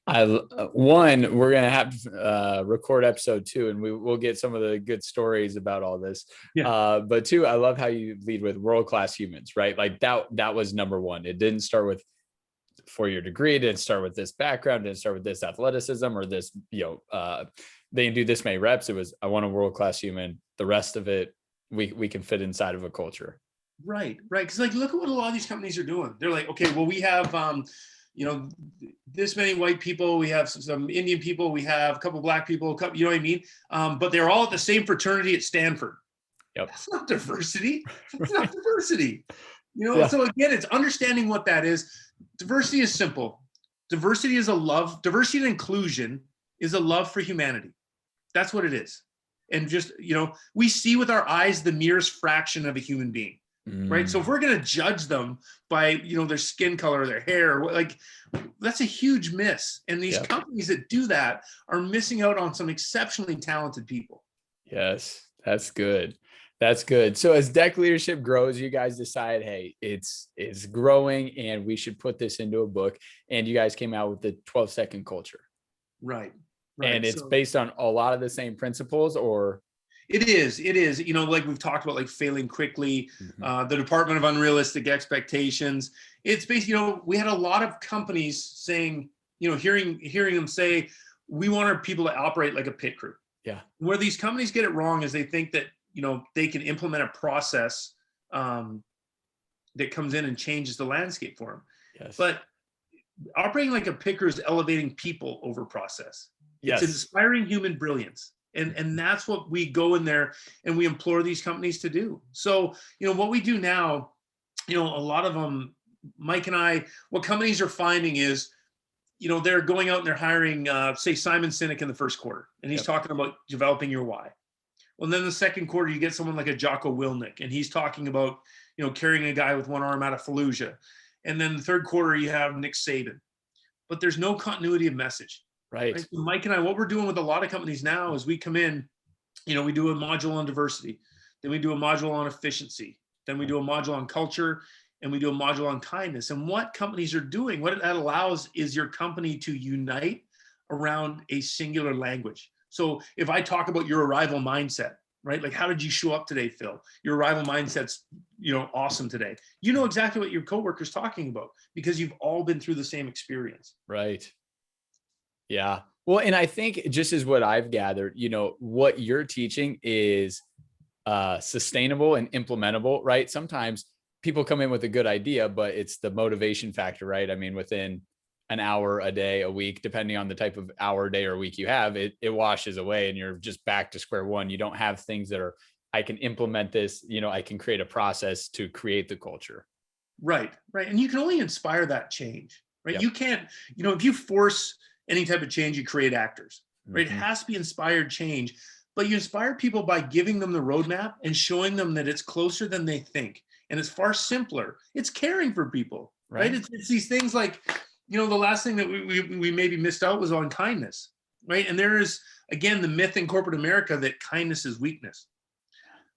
We're gonna have to record episode 2, and we'll get some of the good stories about all this. But 2, I love how you lead with world-class humans, right? Like that was number 1. It didn't start with 4-year degree. It didn't start with this background. It didn't start with this athleticism or this, they can do this many reps. It was, I want a world-class human. The rest of it, we can fit inside of a culture. Right. Because look at what a lot of these companies are doing. They're like, okay, well, we have, this many white people, we have some Indian people, we have a couple black people, you know what I mean? But they're all at the same fraternity at Stanford. That's not diversity. That's not diversity. So again, it's understanding what that is. Diversity is simple. Diversity is a love. Diversity and inclusion is a love for humanity. That's what it is. And just, we see with our eyes the merest fraction of a human being. Right. So if we're going to judge them by, their skin color, their hair, that's a huge miss. And these companies that do that are missing out on some exceptionally talented people. Yes, that's good. That's good. So as deck leadership grows, you guys decide, hey, it's growing and we should put this into a book. And you guys came out with the 12-second culture. Right. And it's based on a lot of the same principles, or? It is. Like we've talked about, like failing quickly, the Department of Unrealistic Expectations. It's based, we had a lot of companies saying, hearing them say, we want our people to operate like a pit crew. Yeah. Where these companies get it wrong is they think that, they can implement a process that comes in and changes the landscape for them. Yes. But operating like a pit crew is elevating people over process. Yes. It's inspiring human brilliance. And that's what we go in there and we implore these companies to do. So, what we do now, a lot of them, Mike and I, what companies are finding is, they're going out and they're hiring, say, Simon Sinek in the first quarter, and he's talking about developing your why. Well, then the second quarter, you get someone like a Jocko Willink, and he's talking about, carrying a guy with one arm out of Fallujah. And then the third quarter, you have Nick Saban. But there's no continuity of message. Right. So Mike and I, what we're doing with a lot of companies now is we come in, we do a module on diversity, then we do a module on efficiency, then we do a module on culture, and we do a module on kindness. And what companies are doing, what that allows is your company to unite around a singular language. So if I talk about your arrival mindset, right? Like, how did you show up today, Phil? Your arrival mindset's, awesome today. You know exactly what your coworker's talking about because you've all been through the same experience. Right. Yeah. Well, and I think just as what I've gathered, what you're teaching is sustainable and implementable, right? Sometimes people come in with a good idea, but it's the motivation factor, right? I mean, within an hour, a day, a week, depending on the type of hour, day, or week you have, it washes away and you're just back to square one. You don't have things that are, I can implement this, I can create a process to create the culture. Right. And you can only inspire that change, right? Yep. You can't, if you force any type of change, you create actors, right? Mm-hmm. It has to be inspired change, but you inspire people by giving them the roadmap and showing them that it's closer than they think. And it's far simpler. It's caring for people, right? It's these things like, the last thing that we maybe missed out was on kindness, right? And there is, again, the myth in corporate America that kindness is weakness.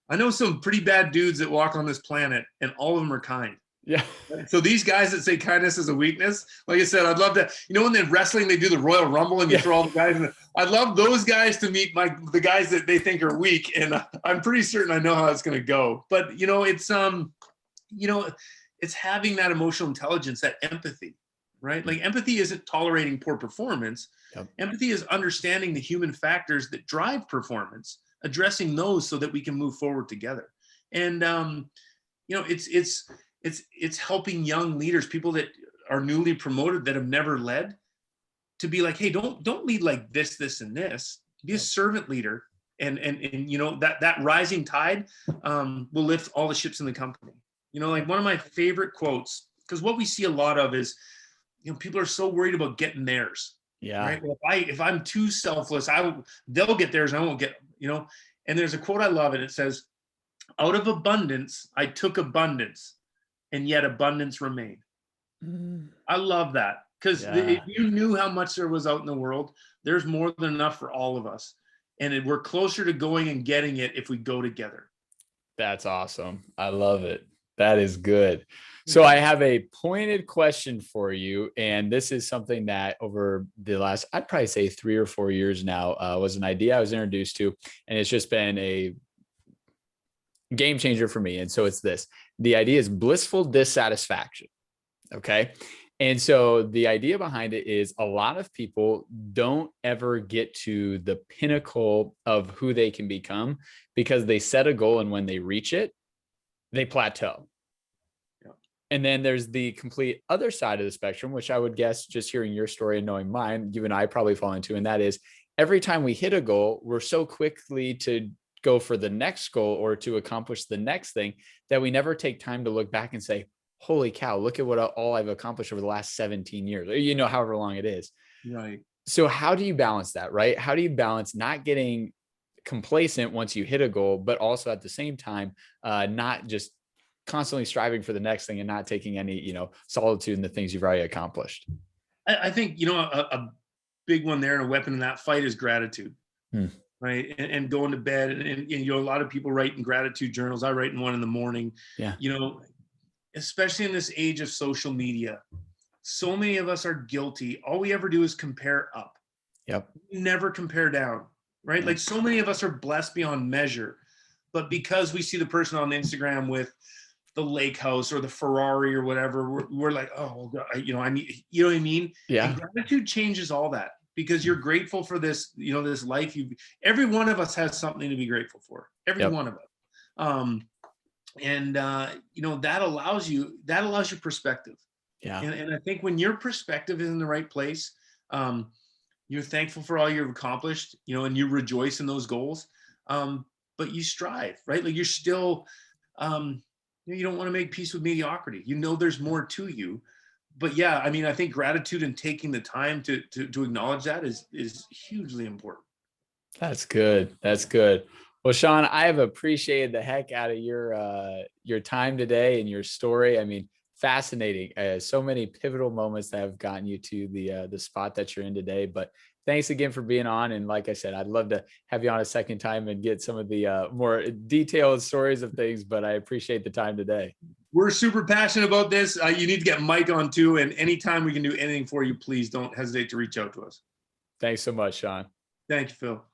I know some pretty bad dudes that walk on this planet and all of them are kind. Yeah. So these guys that say kindness is a weakness, like I said, I'd love to, when they're wrestling, they do the Royal Rumble and you throw all the guys in. I'd love those guys to meet the guys that they think are weak. And I'm pretty certain I know how it's going to go. But, it's having that emotional intelligence, that empathy, right? Like empathy isn't tolerating poor performance. Yep. Empathy is understanding the human factors that drive performance, addressing those so that we can move forward together. And, it's helping young leaders, people that are newly promoted that have never led, to be like, hey, don't lead like this, and this. Be a servant leader, and that rising tide will lift all the ships in the company. Like one of my favorite quotes, because what we see a lot of is, people are so worried about getting theirs. Yeah. Right. Well, if I'm too selfless, they'll get theirs and I won't get. And there's a quote I love, and it says, "Out of abundance, I took abundance, and yet abundance remained." I love that because if you knew how much there was out in the world, there's more than enough for all of us. And we're closer to going and getting it if we go together. That's awesome. I love it. That is good. So I have a pointed question for you. And this is something that over the last, I'd probably say 3 or 4 years now, was an idea I was introduced to. And it's just been a game changer for me. And so it's this. The idea is blissful dissatisfaction. Okay. And so the idea behind it is a lot of people don't ever get to the pinnacle of who they can become because they set a goal, and when they reach it, they plateau. Yeah. And then there's the complete other side of the spectrum, which I would guess, just hearing your story and knowing mine, you and I probably fall into, and that is every time we hit a goal, we're so quickly to go for the next goal or to accomplish the next thing that we never take time to look back and say, holy cow, look at what all I've accomplished over the last 17 years, or, however long it is. Right. So how do you balance that, right? How do you balance not getting complacent once you hit a goal, but also at the same time, not just constantly striving for the next thing and not taking any, solitude in the things you've already accomplished? I think, a big one there and a weapon in that fight is gratitude. Right. And going to bed and a lot of people write in gratitude journals. I write in one in the morning. Yeah. Especially in this age of social media, so many of us are guilty. All we ever do is compare up. Yep. We never compare down, right? Yep. Like so many of us are blessed beyond measure, but because we see the person on Instagram with the lake house or the Ferrari or whatever, we're like, oh, God, I need, you know what I mean? Yeah. And gratitude changes all that because you're grateful for this, this life. Every one of us has something to be grateful for. Every one of us. And that allows you perspective. Yeah. And I think when your perspective is in the right place, You're thankful for all you've accomplished, you know, and you rejoice in those goals. But you strive, right? Like you're still, you don't want to make peace with mediocrity. You know, there's more to you. But yeah, I mean, I think gratitude and taking the time to acknowledge that is hugely important. That's good. That's good. Well, Shaun, I have appreciated the heck out of your time today and your story. I mean, fascinating. So many pivotal moments that have gotten you to the spot that you're in today. But thanks again for being on. And like I said, I'd love to have you on a second time and get some of the more detailed stories of things. But I appreciate the time today. We're super passionate about this. You need to get Mike on too. And anytime we can do anything for you, please don't hesitate to reach out to us. Thanks so much, Shaun. Thank you, Phil.